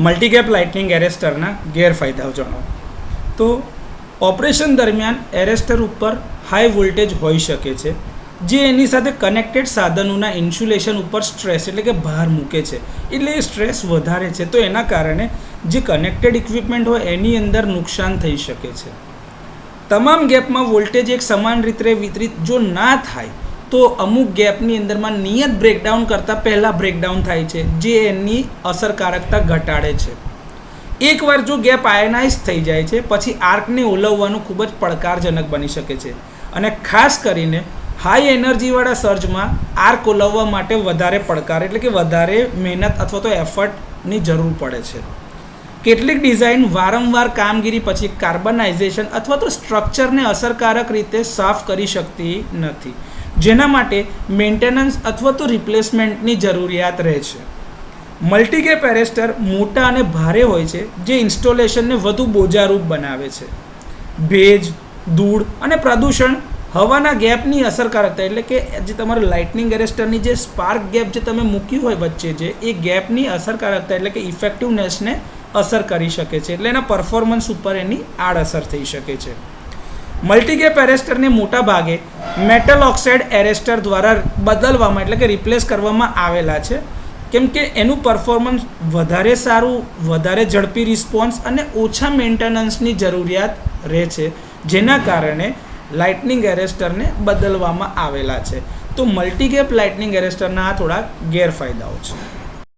મલ્ટીગેપ lightning એરેસ્ટરના ગેરફાયદાઓ જણાવો. તો operation દરમિયાન એરેસ્ટર ઉપર હાઈ વોલ્ટેજ હોઈ શકે છે, જે એની સાથે કનેક્ટેડ સાધનોના ઇન્સ્યુલેશન ઉપર સ્ટ્રેસ એટલે કે ભાર મૂકે છે, એટલે એ સ્ટ્રેસ વધારે છે. તો એના કારણે જે કનેક્ટેડ ઇક્વિપમેન્ટ હોય એની અંદર નુકસાન થઈ શકે છે. તમામ ગેપમાં વોલ્ટેજ એક સમાન રીતે વિતરિત જો ના થાય તો અમુક ગેપની અંદરમાં નિયત બ્રેકડાઉન કરતાં પહેલાં બ્રેકડાઉન થાય છે, જે એની અસરકારકતા ઘટાડે છે. એકવાર જો ગેપ આયનાઇઝ થઈ જાય છે પછી આર્કને ઓલવવાનું ખૂબ જ પડકારજનક બની શકે છે, અને ખાસ કરીને હાઈ એનર્જીવાળા સર્જમાં આર્ક ઓલવવા માટે વધારે પડકાર એટલે કે વધારે મહેનત અથવા તો એફર્ટની જરૂર પડે છે. કેટલીક ડિઝાઇન વારંવાર કામગીરી પછી કાર્બનાઇઝેશન અથવા તો સ્ટ્રક્ચરને અસરકારક રીતે સાફ કરી શકતી નથી, જેના માટે મેન્ટેનન્સ અથવા તો રિપ્લેસમેન્ટની જરૂરિયાત રહે છે. મલ્ટીગેપ એરેસ્ટર મોટા અને ભારે હોય છે, જે ઇન્સ્ટોલેશનને વધુ બોજારૂપ બનાવે છે. ભેજ, ધૂળ અને પ્રદૂષણ હવાના ગેપની અસરકારકતા એટલે કે જે તમારું લાઇટનિંગ એરેસ્ટરની જે સ્પાર્ક ગેપ જે તમે મૂક્યું હોય વચ્ચે જે એ ગેપની અસરકારકતા એટલે કે ઇફેક્ટિવનેસને અસર કરી શકે છે, એટલે એના પરફોર્મન્સ ઉપર એની આડઅસર થઈ શકે છે. મલ્ટીગેપ એરેસ્ટરને મોટા ભાગે મેટલ ઓક્સાઇડ એરેસ્ટર દ્વારા બદલવામાં એટલે કે રિપ્લેસ કરવામાં આવેલા છે, કેમ કે એનું પરફોર્મન્સ વધારે સારું, વધારે ઝડપી રિસ્પોન્સ અને ઓછા મેન્ટેનન્સની જરૂરિયાત રહે છે, જેના કારણે લાઇટનિંગ એરેસ્ટરને બદલવામાં આવેલા છે. તો મલ્ટીગેપ લાઇટનિંગ એરેસ્ટરના આ થોડા ગેરફાયદાઓ છે.